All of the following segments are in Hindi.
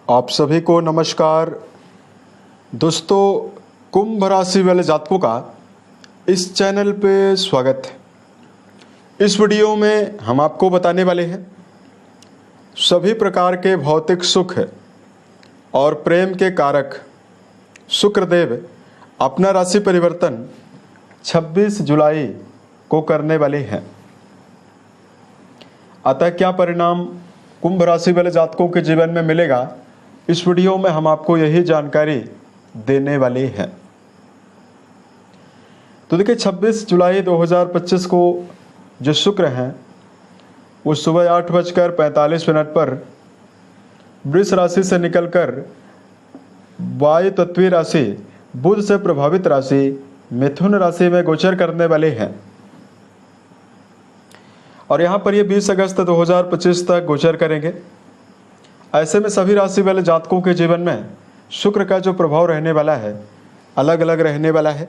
आप सभी को नमस्कार। दोस्तों, कुंभ राशि वाले जातकों का इस चैनल पे स्वागत है। इस वीडियो में हम आपको बताने वाले हैं सभी प्रकार के भौतिक सुख और प्रेम के कारक शुक्रदेव अपना राशि परिवर्तन 26 जुलाई को करने वाले हैं। अतः क्या परिणाम कुंभ राशि वाले जातकों के जीवन में मिलेगा, इस वीडियो में हम आपको यही जानकारी देने वाले हैं। तो देखिए, 26 जुलाई 2025 को जो शुक्र हैं वो सुबह 8:45 पर वृष राशि से निकलकर वायु तत्वीय राशि बुध से प्रभावित राशि मिथुन राशि में गोचर करने वाले हैं और यहाँ पर ये 20 अगस्त 2025 तक गोचर करेंगे। ऐसे में सभी राशि वाले जातकों के जीवन में शुक्र का जो प्रभाव रहने वाला है अलग अलग रहने वाला है।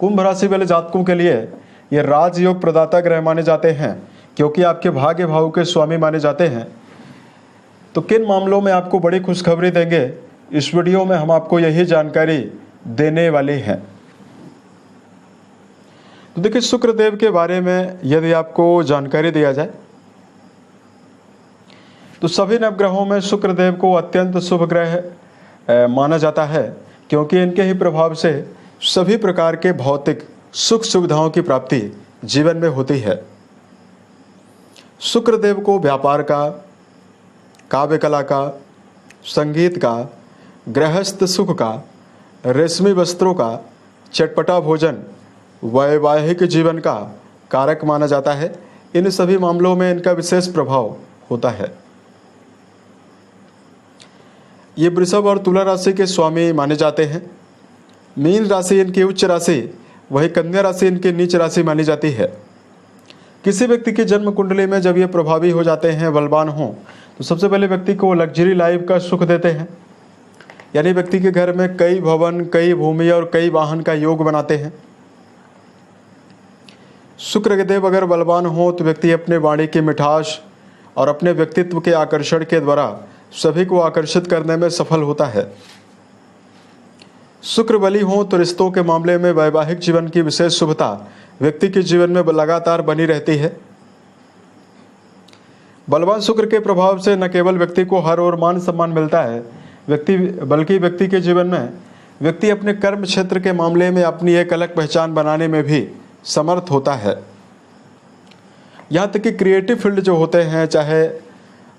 कुंभ राशि वाले जातकों के लिए ये राजयोग प्रदाता ग्रह माने जाते हैं, क्योंकि आपके भाग्य भाव के स्वामी माने जाते हैं। तो किन मामलों में आपको बड़ी खुशखबरी देंगे, इस वीडियो में हम आपको यही जानकारी देने वाले हैं। तो देखिए, शुक्रदेव के बारे में यदि आपको जानकारी दिया जाए तो सभी नवग्रहों में शुक्रदेव को अत्यंत शुभ ग्रह माना जाता है, क्योंकि इनके ही प्रभाव से सभी प्रकार के भौतिक सुख सुविधाओं की प्राप्ति जीवन में होती है। शुक्रदेव को व्यापार का, काव्य कला का, संगीत का, गृहस्थ सुख का, रेशमी वस्त्रों का, चटपटा भोजन, वैवाहिक जीवन का कारक माना जाता है। इन सभी मामलों में इनका विशेष प्रभाव होता है। ये वृषभ और तुला राशि के स्वामी माने जाते हैं। मीन राशि इनकी उच्च राशि, वही कन्या राशि इनकी नीच राशि मानी जाती है। किसी व्यक्ति की जन्म कुंडली में जब ये प्रभावी हो जाते हैं, बलवान हों, तो सबसे पहले व्यक्ति को लग्जरी लाइफ का सुख देते हैं, यानी व्यक्ति के घर में कई भवन, कई भूमि और कई वाहन का योग बनाते हैं। शुक्रदेव अगर बलवान हो तो व्यक्ति अपने वाणी की मिठास और अपने व्यक्तित्व के आकर्षण के द्वारा सभी को आकर्षित करने में सफल होता है। शुक्र बली हो तो रिश्तों के मामले में वैवाहिक जीवन की विशेष शुभता व्यक्ति के जीवन में लगातार बनी रहती है। बलवान शुक्र के प्रभाव से न केवल व्यक्ति को हर ओर मान सम्मान मिलता है, बल्कि व्यक्ति के जीवन में व्यक्ति अपने कर्म क्षेत्र के मामले में अपनी एक अलग पहचान बनाने में भी समर्थ होता है। यहाँ तक कि क्रिएटिव फील्ड जो होते हैं, चाहे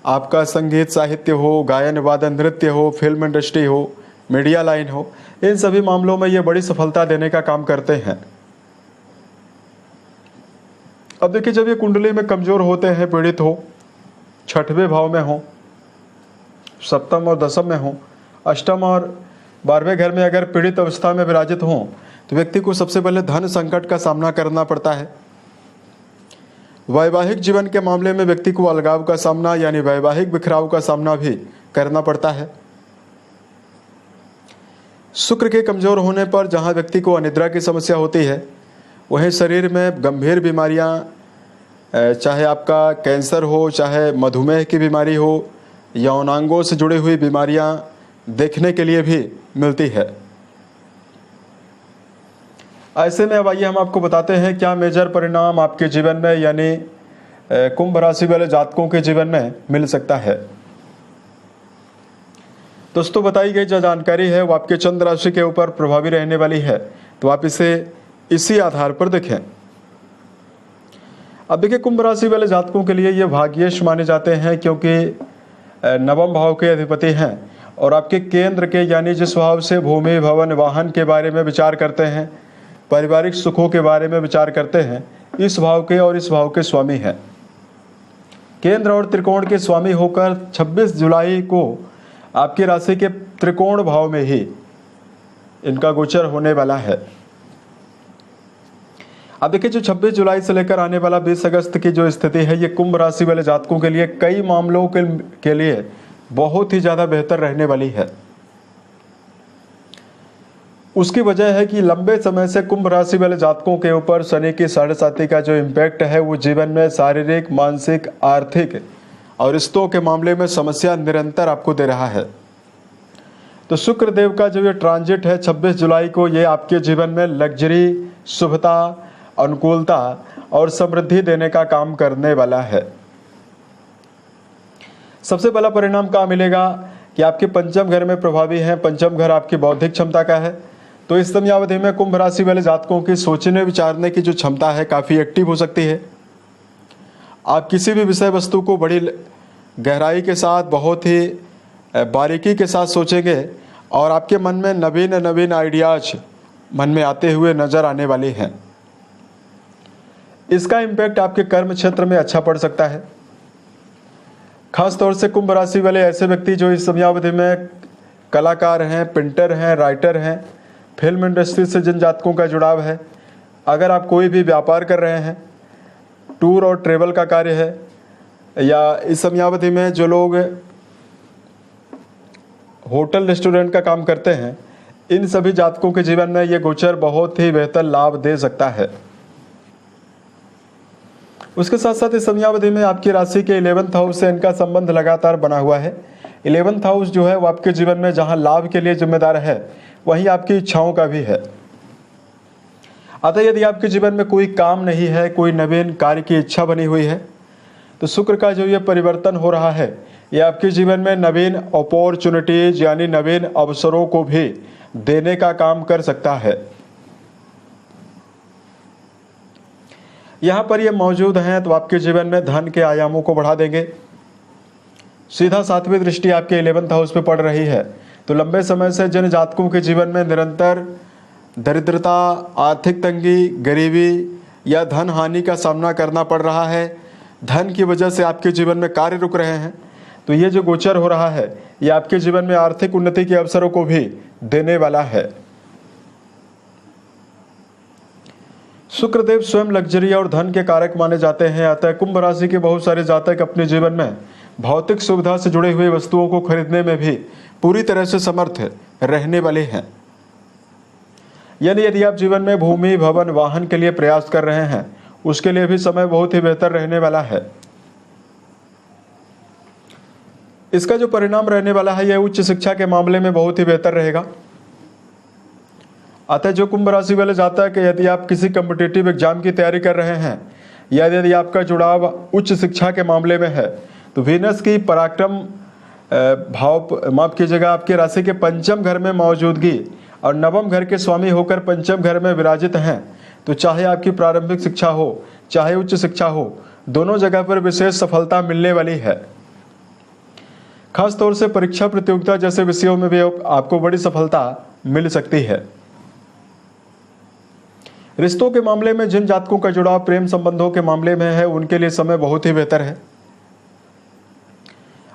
आपका संगीत साहित्य हो, गायन वादन नृत्य हो, फिल्म इंडस्ट्री हो, मीडिया लाइन हो, इन सभी मामलों में ये बड़ी सफलता देने का काम करते हैं। अब देखिए, जब ये कुंडली में कमजोर होते हैं, पीड़ित हो, छठवें भाव में हो, सप्तम और दसम में हो, अष्टम और 12वें घर में अगर पीड़ित अवस्था में विराजित हों, तो व्यक्ति को सबसे पहले धन संकट का सामना करना पड़ता है। वैवाहिक जीवन के मामले में व्यक्ति को अलगाव का सामना, यानी वैवाहिक बिखराव का सामना भी करना पड़ता है। शुक्र के कमजोर होने पर जहां व्यक्ति को अनिद्रा की समस्या होती है, वहीं शरीर में गंभीर बीमारियां, चाहे आपका कैंसर हो, चाहे मधुमेह की बीमारी हो, यौनांगों से जुड़ी हुई बीमारियां देखने के लिए भी मिलती है। ऐसे में अब आइए हम आपको बताते हैं क्या मेजर परिणाम आपके जीवन में, यानी कुंभ राशि वाले जातकों के जीवन में मिल सकता है। दोस्तों, बताई गई जो जानकारी है वो आपके चंद्र राशि के ऊपर प्रभावी रहने वाली है, तो आप इसे इसी आधार पर देखें। अब देखिए, कुंभ राशि वाले जातकों के लिए ये भाग्येश माने जाते हैं, क्योंकि नवम भाव के अधिपति हैं और आपके केंद्र के, यानी जिस भाव से भूमि, भवन, वाहन के बारे में विचार करते हैं, पारिवारिक सुखों के बारे में विचार करते हैं, इस भाव के और इस भाव के स्वामी हैं। केंद्र और त्रिकोण के स्वामी होकर 26 जुलाई को आपकी राशि के त्रिकोण भाव में ही इनका गोचर होने वाला है। अब देखिए, जो 26 जुलाई से लेकर आने वाला 20 अगस्त की जो स्थिति है, ये कुंभ राशि वाले जातकों के लिए कई मामलों के लिए बहुत ही ज़्यादा बेहतर रहने वाली है। उसकी वजह है कि लंबे समय से कुंभ राशि वाले जातकों के ऊपर शनि की 7.5 का जो इम्पैक्ट है, वो जीवन में शारीरिक, मानसिक, आर्थिक और रिश्तों के मामले में समस्या निरंतर आपको दे रहा है। तो शुक्र देव का जो ये ट्रांजिट है 26 जुलाई को, ये आपके जीवन में लग्जरी, शुभता, अनुकूलता और समृद्धि देने का काम करने वाला है। सबसे पहला परिणाम क्या मिलेगा कि आपके पंचम घर में प्रभावी है। पंचम घर आपकी बौद्धिक क्षमता का है। तो इस समयावधि में कुंभ राशि वाले जातकों की सोचने विचारने की जो क्षमता है काफ़ी एक्टिव हो सकती है। आप किसी भी विषय वस्तु को बड़ी गहराई के साथ, बहुत ही बारीकी के साथ सोचेंगे और आपके मन में नवीन नवीन आइडियाज मन में आते हुए नजर आने वाले हैं। इसका इम्पैक्ट आपके कर्म क्षेत्र में अच्छा पड़ सकता है। खास तौर से कुंभ राशि वाले ऐसे व्यक्ति जो इस समयावधि में कलाकार हैं, पेंटर हैं, राइटर हैं, फिल्म इंडस्ट्री से जिन जातकों का जुड़ाव है, अगर आप कोई भी व्यापार कर रहे हैं, टूर और ट्रेवल का कार्य है, या इस समयावधि में जो लोग होटल रेस्टोरेंट का काम करते हैं, इन सभी जातकों के जीवन में ये गोचर बहुत ही बेहतर लाभ दे सकता है। उसके साथ साथ इस समयावधि में आपकी राशि के 11th हाउस से इनका संबंध लगातार बना हुआ है। 11th हाउस जो है वो आपके जीवन में जहां लाभ के लिए जिम्मेदार है, वहीं आपकी इच्छाओं का भी है। अतः यदि आपके जीवन में कोई काम नहीं है, कोई नवीन कार्य की इच्छा बनी हुई है, तो शुक्र का जो ये परिवर्तन हो रहा है, ये आपके जीवन में नवीन अपॉर्चुनिटीज यानी नवीन अवसरों को भी देने का काम कर सकता है। यहाँ पर ये मौजूद हैं तो आपके जीवन में धन के आयामों को बढ़ा देंगे। सीधा 7वीं दृष्टि आपके 11th हाउस पे पड़ रही है। तो लंबे समय से जिन जातकों के जीवन में निरंतर दरिद्रता, आर्थिक तंगी, गरीबी या धन हानि का सामना करना पड़ रहा है, धन की वजह से आपके जीवन में कार्य रुक रहे हैं, तो ये जो गोचर हो रहा है ये आपके जीवन में आर्थिक उन्नति के अवसरों को भी देने वाला है। शुक्रदेव स्वयं लग्जरी और धन के कारक माने जाते हैं। अतः कुंभ राशि के बहुत सारे जातक अपने जीवन में भौतिक सुविधा से जुड़ी हुई वस्तुओं को खरीदने में भी पूरी तरह से समर्थ रहने वाले हैं। यानी यदि आप जीवन में भूमि, भवन, वाहन के लिए प्रयास कर रहे हैं, उसके लिए भी समय बहुत ही बेहतर रहने वाला है। इसका जो परिणाम रहने वाला है यह उच्च शिक्षा के मामले में बहुत ही बेहतर रहेगा। अतः जो कुंभ राशि वाले जातक है, यदि आप किसी कॉम्पिटिटिव एग्जाम की तैयारी कर रहे हैं या यदि आपका जुड़ाव उच्च शिक्षा के मामले में है, तो वीनस की पराक्रम भाव माफ कीजिएगा आपकी राशि के पंचम घर में मौजूदगी और नवम घर के स्वामी होकर पंचम घर में विराजित हैं, तो चाहे आपकी प्रारंभिक शिक्षा हो, चाहे उच्च शिक्षा हो, दोनों जगह पर विशेष सफलता मिलने वाली है। खास तौर से परीक्षा प्रतियोगिता जैसे विषयों में भी आपको बड़ी सफलता मिल सकती है। रिश्तों के मामले में जिन जातकों का जुड़ाव प्रेम संबंधों के मामले में है, उनके लिए समय बहुत ही बेहतर है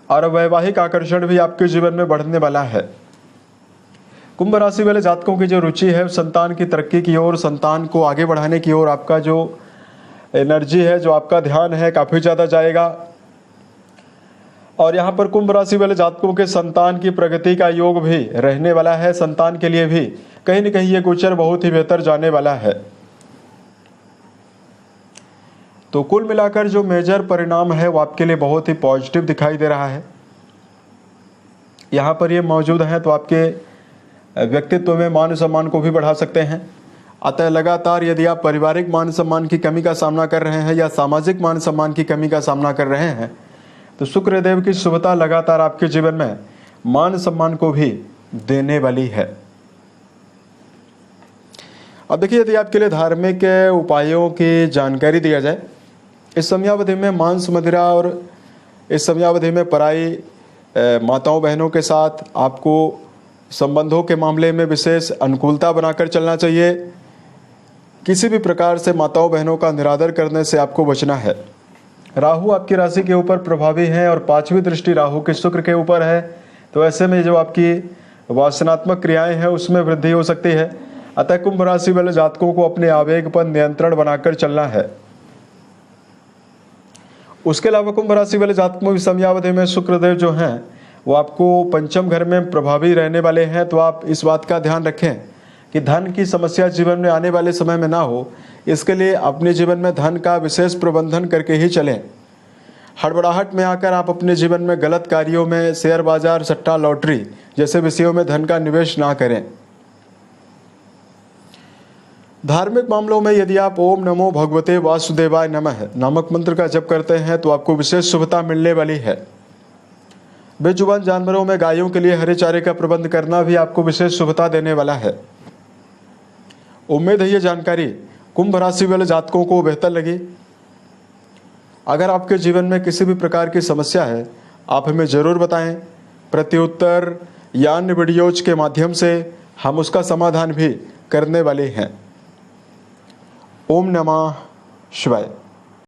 और वैवाहिक आकर्षण भी आपके जीवन में बढ़ने वाला है। कुंभ राशि वाले जातकों की जो रुचि है संतान की तरक्की की ओर, संतान को आगे बढ़ाने की ओर आपका जो एनर्जी है, जो आपका ध्यान है, काफ़ी ज़्यादा जाएगा। और यहाँ पर कुंभ राशि वाले जातकों के संतान की प्रगति का योग भी रहने वाला है। संतान के लिए भी कहीं न कहीं ये गोचर बहुत ही बेहतर जाने वाला है। तो कुल मिलाकर जो मेजर परिणाम है वो आपके लिए बहुत ही पॉजिटिव दिखाई दे रहा है। यहाँ पर ये मौजूद हैं तो आपके व्यक्तित्व में मान सम्मान को भी बढ़ा सकते हैं। अतः लगातार यदि आप पारिवारिक मान सम्मान की कमी का सामना कर रहे हैं या सामाजिक मान सम्मान की कमी का सामना कर रहे हैं, तो शुक्रदेव की शुभता लगातार आपके जीवन में मान सम्मान को भी देने वाली है। अब देखिए, यदि आपके लिए धार्मिक उपायों की जानकारी दिया जाए, इस समयावधि में मांस मदिरा और इस समयावधि में पराई माताओं बहनों के साथ आपको संबंधों के मामले में विशेष अनुकूलता बनाकर चलना चाहिए। किसी भी प्रकार से माताओं बहनों का निरादर करने से आपको बचना है। राहु आपकी राशि के ऊपर प्रभावी है और 5वीं दृष्टि राहु के शुक्र के ऊपर है, तो ऐसे में जो आपकी वासनात्मक क्रियाएं हैं उसमें वृद्धि हो सकती है। अतः कुंभ राशि वाले जातकों को अपने आवेग पर नियंत्रण बनाकर चलना है। उसके अलावा कुंभ राशि वाले जातकों की समयावधि में शुक्रदेव जो हैं वो आपको पंचम घर में प्रभावी रहने वाले हैं। तो आप इस बात का ध्यान रखें कि धन की समस्या जीवन में आने वाले समय में ना हो, इसके लिए अपने जीवन में धन का विशेष प्रबंधन करके ही चलें। हड़बड़ाहट में आकर आप अपने जीवन में गलत कार्यों में, शेयर बाजार, सट्टा, लॉटरी जैसे विषयों में धन का निवेश ना करें। धार्मिक मामलों में यदि आप ओम नमो भगवते वासुदेवाय नमः नामक मंत्र का जप करते हैं तो आपको विशेष शुभता मिलने वाली है। बेजुबान जानवरों में गायों के लिए हरे चारे का प्रबंध करना भी आपको विशेष शुभता देने वाला है। उम्मीद है ये जानकारी कुंभ राशि वाले जातकों को बेहतर लगी। अगर आपके जीवन में किसी भी प्रकार की समस्या है आप हमें ज़रूर बताएं। प्रत्युत्तर या अन्य वीडियोज के माध्यम से हम उसका समाधान भी करने वाले हैं। ओम नमः शिवाय।